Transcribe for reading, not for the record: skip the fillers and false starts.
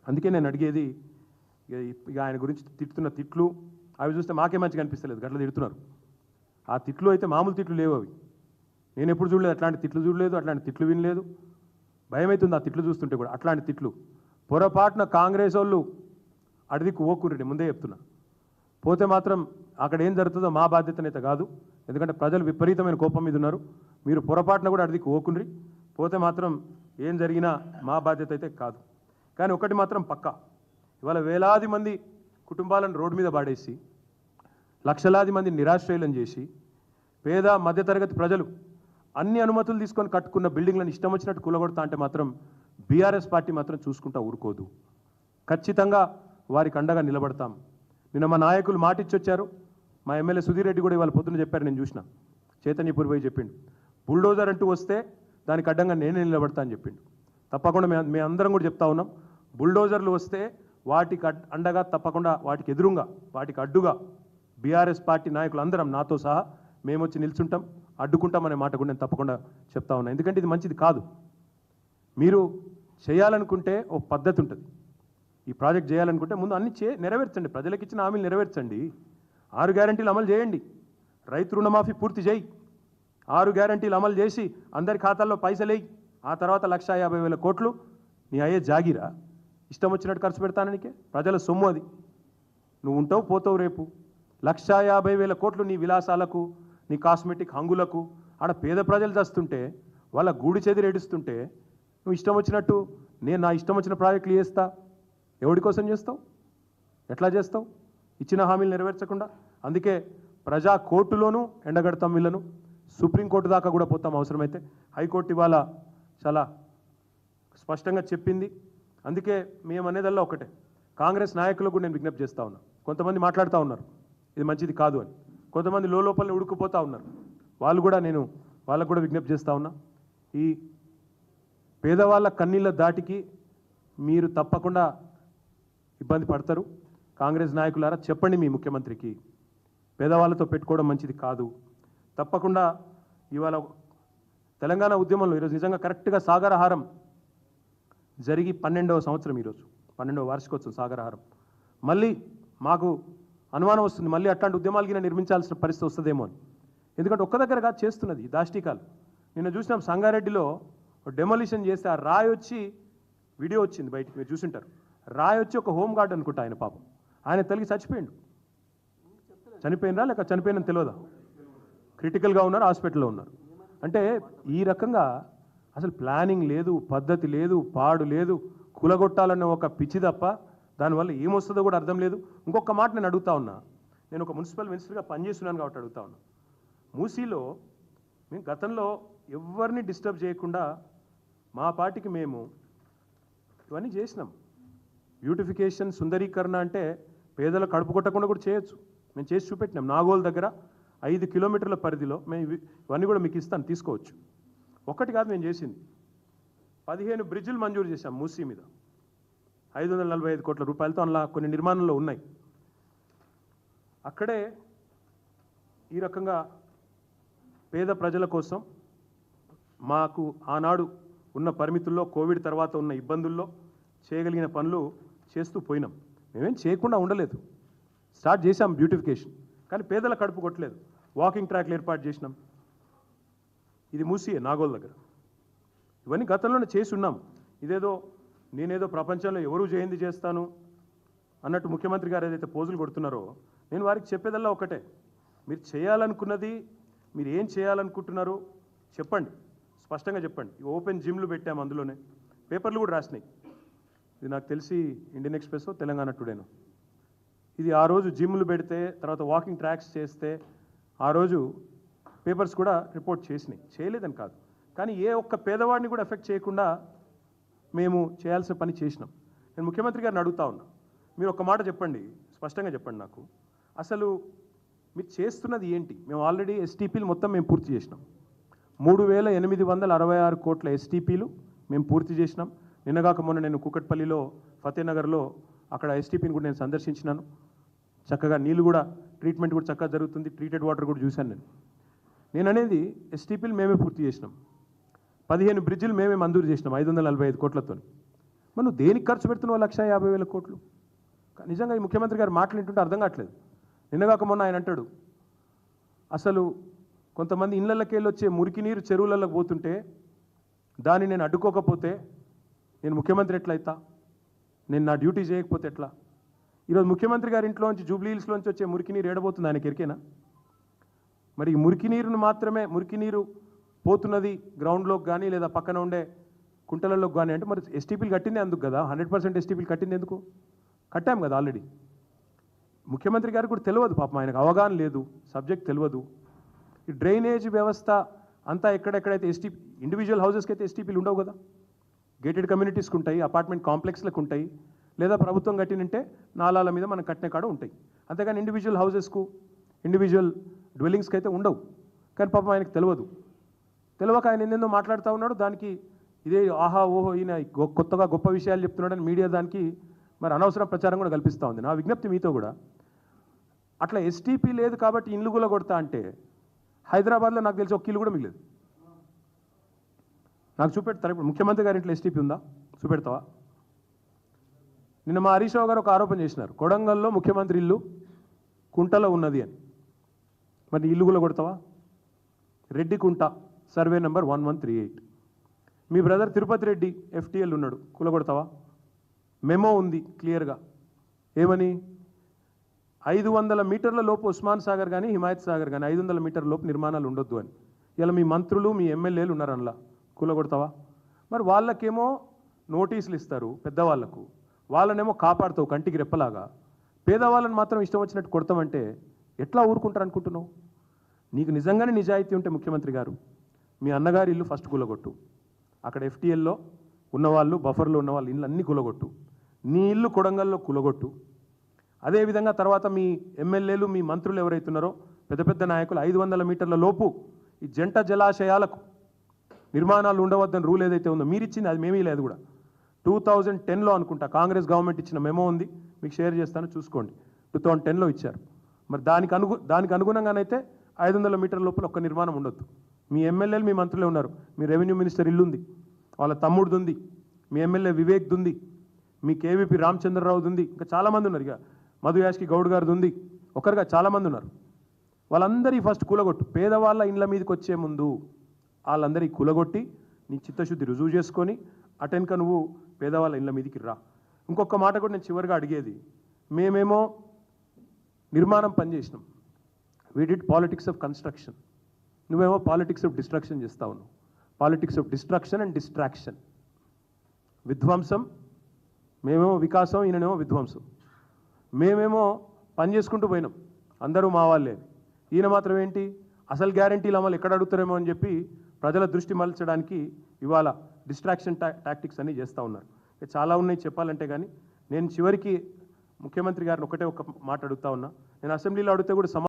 అందుకే నేను అడిగేది, ఇక ఆయన గురించి తిట్టుతున్న తిట్లు అవి చూస్తే మాకే మంచిగా అనిపిస్తలేదు, గట్ల తిడుతున్నారు. ఆ తిట్లు అయితే మామూలు తిట్లు లేవు అవి. నేను ఎప్పుడు చూడలేదు, అట్లాంటి తిట్లు చూడలేదు, అట్లాంటి తిట్లు వినలేదు. భయం అవుతుంది ఆ తిట్లు చూస్తుంటే కూడా. అట్లాంటి తిట్లు పొరపాటున కాంగ్రెస్ వాళ్ళు అడిదికి ఓకుర్రెడ్డి, ముందే చెప్తున్నా. పోతే మాత్రం అక్కడ ఏం జరుగుతుందో మా బాధ్యతనైతే కాదు, ఎందుకంటే ప్రజలు విపరీతమైన కోపం మీద ఉన్నారు. మీరు పొరపాటున కూడా అడిదికి ఓకుండ్రి, పోతే మాత్రం ఏం జరిగినా మా బాధ్యత అయితే కాదు. కానీ ఒకటి మాత్రం పక్కా, ఇవాళ వేలాది మంది కుటుంబాలను రోడ్డు మీద పాడేసి, లక్షలాది మంది నిరాశ్రయులను చేసి, పేద మధ్యతరగతి ప్రజలు అన్ని అనుమతులు తీసుకొని కట్టుకున్న బిల్డింగ్లను ఇష్టం వచ్చినట్టు కూలగొడతా అంటే మాత్రం బీఆర్ఎస్ పార్టీ మాత్రం చూసుకుంటా ఊరుకోదు. ఖచ్చితంగా వారికి అండగా నిలబడతాం. నిన్న మా నాయకులు మాటిచ్చొచ్చారు. మా ఎమ్మెల్యే సుధీర్ రెడ్డి కూడా ఇవాళ పొద్దున చెప్పారు, నేను చూసిన. చైతన్యపూర్ పోయి చెప్పిండు, బుల్డోజర్ అంటూ వస్తే దానికి అడ్డంగా నేనే నిలబడతా అని చెప్పిండు. తప్పకుండా మేము అందరం కూడా చెప్తా ఉన్నాం, బుల్డోజర్లు వస్తే వాటికి అండగా, తప్పకుండా వాటికి ఎదురుగా, వాటికి అడ్డుగా బీఆర్ఎస్ పార్టీ నాయకులు అందరం నాతో సహా మేము వచ్చి నిల్చుంటాం, అడ్డుకుంటామనే మాట కూడా నేను తప్పకుండా చెప్తా ఉన్నా. ఎందుకంటే ఇది మంచిది కాదు. మీరు చేయాలనుకుంటే ఓ పద్ధతి ఉంటుంది. ఈ ప్రాజెక్ట్ చేయాలనుకుంటే ముందు అన్ని నెరవేర్చండి, ప్రజలకు ఇచ్చిన హామీలు నెరవేర్చండి. 6 గ్యారంటీలు అమలు చేయండి, రైతు రుణమాఫీ పూర్తి చేయి, 6 గ్యారంటీలు అమలు చేసి అందరి ఖాతాల్లో పైసలేయి. ఆ తర్వాత 1,50,000 కోట్లు నీ అయ్యే జాగిరా, ఇష్టం వచ్చినట్టు ఖర్చు పెడతాననికే. ప్రజల సొమ్ము అది, నువ్వు ఉంటావు పోతావు రేపు. 1,50,000 కోట్లు నీ విలాసాలకు, నీ కాస్మెటిక్ హంగులకు. ఆడ పేద ప్రజలు చేస్తుంటే, వాళ్ళ గూడి చెదిరి ఏడుస్తుంటే నువ్వు ఇష్టం వచ్చినట్టు నేను నా ఇష్టం వచ్చిన ప్రాజెక్టులు చేస్తా. ఎవడి కోసం చేస్తావు? ఎట్లా చేస్తావు ఇచ్చిన హామీలు నెరవేర్చకుండా? అందుకే ప్రజా కోర్టులోనూ ఎండగడతాం వీళ్ళను, సుప్రీంకోర్టు దాకా కూడా పోతాం అవసరమైతే. హైకోర్టు ఇవాళ చాలా స్పష్టంగా చెప్పింది. అందుకే మేము అనేదల్లా ఒకటే, కాంగ్రెస్ నాయకులకు కూడా నేను విజ్ఞప్తి చేస్తూ ఉన్నా. కొంతమంది మాట్లాడుతూ ఉన్నారు ఇది మంచిది కాదు అని, కొంతమంది లోపల ఉడుకుపోతూ ఉన్నారు. వాళ్ళు కూడా నేను వాళ్ళకు కూడా విజ్ఞప్తి చేస్తూ ఉన్నా, ఈ పేదవాళ్ళ కన్నీళ్ళ దాటికి మీరు తప్పకుండా ఇబ్బంది పడతారు. కాంగ్రెస్ నాయకులారా చెప్పండి మీ ముఖ్యమంత్రికి, పేదవాళ్ళతో పెట్టుకోవడం మంచిది కాదు. తప్పకుండా ఇవాళ తెలంగాణ ఉద్యమంలో ఈరోజు నిజంగా కరెక్ట్గా సాగరహారం జరిగి 12వ సంవత్సరం, ఈరోజు 12వ వార్షికోత్సవం సాగరహారం. మళ్ళీ మాకు అనుమానం వస్తుంది, మళ్ళీ అట్లాంటి ఉద్యమాలకి నిర్మించాల్సిన పరిస్థితి వస్తుందేమో అని. ఎందుకంటే ఒక్క దగ్గరగా చేస్తున్నది దాష్టికాలు. నిన్న చూసినాం సంగారెడ్డిలో డెమోలిషన్ చేస్తే ఆ రాయి వచ్చి, వీడియో వచ్చింది బయటికి, మీరు చూసింటారు. రాయి వచ్చి ఒక హోమ్ గార్డ్ అనుకుంటా, ఆయన పాపం ఆయన తల్లికి చచ్చిపోయిండు. చనిపోయినరా లేక చనిపోయినని తెలియదా? క్రిటికల్గా ఉన్నారు, హాస్పిటల్లో ఉన్నారు. అంటే ఈ రకంగా అసలు ప్లానింగ్ లేదు, పద్ధతి లేదు, పాడు లేదు, కూలగొట్టాలన్న ఒక పిచ్చి తప్ప దానివల్ల ఏమొస్తుందో కూడా అర్థం లేదు. ఇంకొక మాట నేను అడుగుతా ఉన్నా, నేను ఒక మున్సిపల్ మినిస్టర్గా పనిచేస్తున్నాను కాబట్టి అడుగుతా ఉన్నా. మూసీలో మేము గతంలో ఎవరిని డిస్టర్బ్ చేయకుండా మా పార్టీకి మేము ఇవన్నీ చేసినాం. బ్యూటిఫికేషన్, సుందరీకరణ అంటే పేదలకు కడుపు కొట్టకుండా కూడా చేయొచ్చు. మేము చేసి చూపెట్టినాం. నాగోల్ దగ్గర 5 కిలోమీటర్ల పరిధిలో మేము ఇవన్నీ కూడా మీకు ఇస్తాను, తీసుకోవచ్చు. ఒక్కటి కాదు మేము చేసింది, 15 బ్రిడ్జిలు మంజూరు చేశాం మూసీ మీద, 545 కోట్ల రూపాయలతో. అలా కొన్ని నిర్మాణంలో ఉన్నాయి. అక్కడే ఈ రకంగా పేద ప్రజల కోసం మాకు ఆనాడు ఉన్న పరిమితుల్లో, కోవిడ్ తర్వాత ఉన్న ఇబ్బందుల్లో చేయగలిగిన పనులు చేస్తూ పోయినాం. మేమేం చేయకుండా ఉండలేదు, స్టార్ట్ చేశాం బ్యూటిఫికేషన్. కానీ పేదల కడుపు కొట్టలేదు. వాకింగ్ ట్రాక్లు ఏర్పాటు చేసినాం, ఇది మూసీయే నాగోల్ దగ్గర. ఇవన్నీ గతంలోనే చేసి ఉన్నాం. ఇదేదో నేనేదో ప్రపంచంలో ఎవరూ చేయింది చేస్తాను అన్నట్టు ముఖ్యమంత్రి గారు ఏదైతే పోజులు కొడుతున్నారో, నేను వారికి చెప్పేదల్లా ఒకటే, మీరు చేయాలనుకున్నది, మీరు ఏం చేయాలనుకుంటున్నారో చెప్పండి, స్పష్టంగా చెప్పండి. ఓపెన్ జిమ్లు పెట్టాము, అందులోనే పేపర్లు కూడా రాసినాయి. ఇది నాకు తెలిసి ఇండియన్ ఎక్స్ప్రెస్, తెలంగాణ టుడేను. ఇది ఆ రోజు జిమ్లు పెడితే, తర్వాత వాకింగ్ ట్రాక్స్ చేస్తే ఆ రోజు పేపర్స్ కూడా రిపోర్ట్ చేసినాయి. చేయలేదని కాదు, కానీ ఏ ఒక్క పేదవాడిని కూడా ఎఫెక్ట్ చేయకుండా మేము చేయాల్సిన పని చేసినాం. నేను ముఖ్యమంత్రి గారిని అడుగుతా ఉన్నా, మీరు ఒక మాట చెప్పండి, స్పష్టంగా చెప్పండి నాకు, అసలు మీరు చేస్తున్నది ఏంటి? మేము ఆల్రెడీ ఎస్టీపీలు మొత్తం మేము పూర్తి చేసినాం. 3,866 కోట్ల ఎస్టీపీలు మేము పూర్తి చేసినాం. నిన్నగాక మొన్న నేను కూకట్పల్లిలో, ఫతేనగర్లో అక్కడ ఎస్టీపీని కూడా నేను సందర్శించినాను. చక్కగా నీళ్ళు కూడా, ట్రీట్మెంట్ కూడా చక్కగా జరుగుతుంది. ట్రీటెడ్ వాటర్ కూడా చూశాను నేను అనేది ఎస్టీపీలు మేమే పూర్తి చేసినాం. 15 బ్రిడ్జిలు మేమే మంజూరు చేసినాం 545 కోట్లతో. మరి నువ్వు దేనికి ఖర్చు పెడుతున్నావు 1,50,000 కోట్లు? నిజంగా ఈ ముఖ్యమంత్రి గారు మాట్లాడుతుంటే అర్థం కావట్లేదు. నిన్నగాక మొన్న ఆయన అంటాడు, అసలు కొంతమంది ఇళ్ళకి వెళ్ళి వచ్చే మురికి నీరు చెరువులకు పోతుంటే దాన్ని నేను అడ్డుకోకపోతే నేను ముఖ్యమంత్రి ఎట్లయితా? నేను నా డ్యూటీ చేయకపోతే ఎట్లా? ఈరోజు ముఖ్యమంత్రి గారి ఇంట్లోంచి జూబ్లీ హిల్స్లోంచి వచ్చే మురికి నీరు ఏడబోతుంది ఆయనకి ఎరికేనా? మరి ఈ మురికి నీరును మాత్రమే, మురికి నీరు పోతున్నది గ్రౌండ్లోకి కానీ లేదా పక్కన ఉండే కుంటలలోకి కానీ అంటే మరి ఎస్టీపీలు కట్టిందే అందుకు కదా, 100% ఎస్టీపీలు కట్టింది ఎందుకు? కట్టాం కదా ఆల్రెడీ. ముఖ్యమంత్రి గారికి కూడా తెలియదు పాపం, ఆయనకు అవగాహన లేదు, సబ్జెక్ట్ తెలియదు. ఈ డ్రైనేజ్ వ్యవస్థ అంతా ఎక్కడెక్కడైతే ఇండివిజువల్ హౌసెస్కి అయితే ఎస్టీపీలు ఉండవు కదా, గేటెడ్ కమ్యూనిటీస్కి ఉంటాయి, అపార్ట్మెంట్ కాంప్లెక్స్లకు ఉంటాయి, లేదా ప్రభుత్వం కట్టినంటే నాలాల మీద మనం కట్టిన కాడ ఉంటాయి. అంతేగాని ఇండివిజువల్ హౌసెస్కు, ఇండివిజువల్ డ్వెల్లింగ్స్కి అయితే ఉండవు. కానీ పాపం ఆయనకు తెలియక ఆయన ఎన్నెన్నో మాట్లాడుతూ ఉన్నాడు. దానికి ఇదే ఆహా ఓహో ఈయన కొత్తగా గొప్ప విషయాలు చెప్తున్నాడని మీడియా దానికి మరి అనవసర ప్రచారం కూడా కల్పిస్తూ ఉంది. నా విజ్ఞప్తి మీతో కూడా, అట్లా ఎస్టీపీ లేదు కాబట్టి ఇల్లు కూడా కొడతా అంటే హైదరాబాద్లో నాకు తెలిసి ఒక ఇల్లు కూడా మిగలేదు. నాకు చూపెడతారు. ఇప్పుడు ముఖ్యమంత్రి గారి ఇంట్లో ఎస్టీపీ ఉందా? చూపెడతావా? నిన్న మా హరీష్ రావు గారు ఒక ఆరోపణ చేసినారు, కొడంగల్లో ముఖ్యమంత్రి ఇల్లు కుంటలో ఉన్నది అని. మరి ఇల్లు కూడా కొడతావా? రెడ్డి కుంట, సర్వే నెంబర్ 1138. మీ బ్రదర్ తిరుపతి రెడ్డి FTL ఉన్నాడు, కూలగొడతావా? మెమో ఉంది క్లియర్గా, ఏమని? 500 మీటర్ల లోపు ఉస్మాన్ సాగర్ కానీ హిమాయత్ సాగర్ కానీ 500 మీటర్ల లోపు నిర్మాణాలు ఉండొద్దు అని. ఇలా మీ మంత్రులు మీ ఎమ్మెల్యేలు ఉన్నారు అందులో, కూలగొడతావా? మరి వాళ్ళకేమో నోటీసులు ఇస్తారు పెద్దవాళ్లకు, వాళ్ళనేమో కాపాడుతావు కంటికి రెప్పలాగా, పేదవాళ్ళని మాత్రం ఇష్టం వచ్చినట్టు కొడతామంటే ఎట్లా ఊరుకుంటారు అనుకుంటున్నావు? నీకు నిజంగానే నిజాయితీ ఉంటే ముఖ్యమంత్రి గారు, మీ అన్నగారి ఇల్లు ఫస్ట్ కూలగొట్టు, అక్కడ FTLలో ఉన్నవాళ్ళు, బఫర్లో ఉన్నవాళ్ళు ఇల్లు అన్నీ కూలగొట్టు, నీ ఇల్లు కొడంగల్లో కూలగొట్టు. అదేవిధంగా తర్వాత మీ ఎమ్మెల్యేలు మీ మంత్రులు ఎవరైతున్నారో పెద్ద పెద్ద నాయకులు 500 మీటర్ల లోపు ఈ జంట జలాశయాలకు నిర్మాణాలు ఉండవద్దని రూల్ ఏదైతే ఉందో మీరిచ్చింది, అది మేమీ లేదు కూడా. 2010లో అనుకుంటా కాంగ్రెస్ గవర్నమెంట్ ఇచ్చిన మెమో ఉంది, మీకు షేర్ చేస్తాను చూసుకోండి. 2010లో ఇచ్చారు. మరి దానికి అనుగుణంగానైతే 500 మీటర్ల లోపల ఒక్క నిర్మాణం ఉండొద్దు. మీ ఎమ్మెల్యేలు మీ మంత్రులే ఉన్నారు. మీ రెవెన్యూ మినిస్టర్ ఇల్లు ఉంది, వాళ్ళ తమ్ముడిది ఉంది, మీ ఎమ్మెల్యే వివేక్ది ఉంది, మీ KVP రామచంద్రరావుది ఉంది, ఇంకా చాలామంది ఉన్నారు. ఇక మధు యాష్కి గౌడ్ గారిది ఉంది, ఒకరుగా చాలామంది ఉన్నారు. వాళ్ళందరికీ ఫస్ట్ కూలగొట్టు. పేదవాళ్ళ ఇండ్ల మీదకి వచ్చే ముందు వాళ్ళందరికీ కూలగొట్టి నీ చిత్తశుద్ధి రుజువు చేసుకొని అటెన్క నువ్వు పేదవాళ్ళ ఇండ్ల మీదకి రా. ఇంకొక మాట కూడా నేను చివరిగా అడిగేది, మేమేమో నిర్మాణం పనిచేసినాం, we did politics of construction, నువ్వేమో పాలిటిక్స్ ఆఫ్ డిస్ట్రక్షన్ చేస్తా ఉన్నావు. Politics of destruction and distraction, విధ్వంసం, మేమేమో వికాసం, ఈయననేమో విధ్వంసం. మేమేమో పని చేసుకుంటూ పోయినాం, అందరూ మా వాళ్ళే. ఈయన మాత్రం ఏంటి, అసలు గ్యారంటీలు అమలు ఎక్కడ అడుగుతారేమో అని చెప్పి ప్రజల దృష్టి మలచడానికి ఇవాళ డిస్ట్రాక్షన్ టాక్టిక్స్ అన్నీ చేస్తూ ఉన్నారు. చాలా ఉన్నాయి చెప్పాలంటే, కానీ నేను చివరికి ముఖ్యమంత్రి గారిని ఒక మాట అడుగుతా ఉన్నా. నేను అసెంబ్లీలో అడిగితే కూడా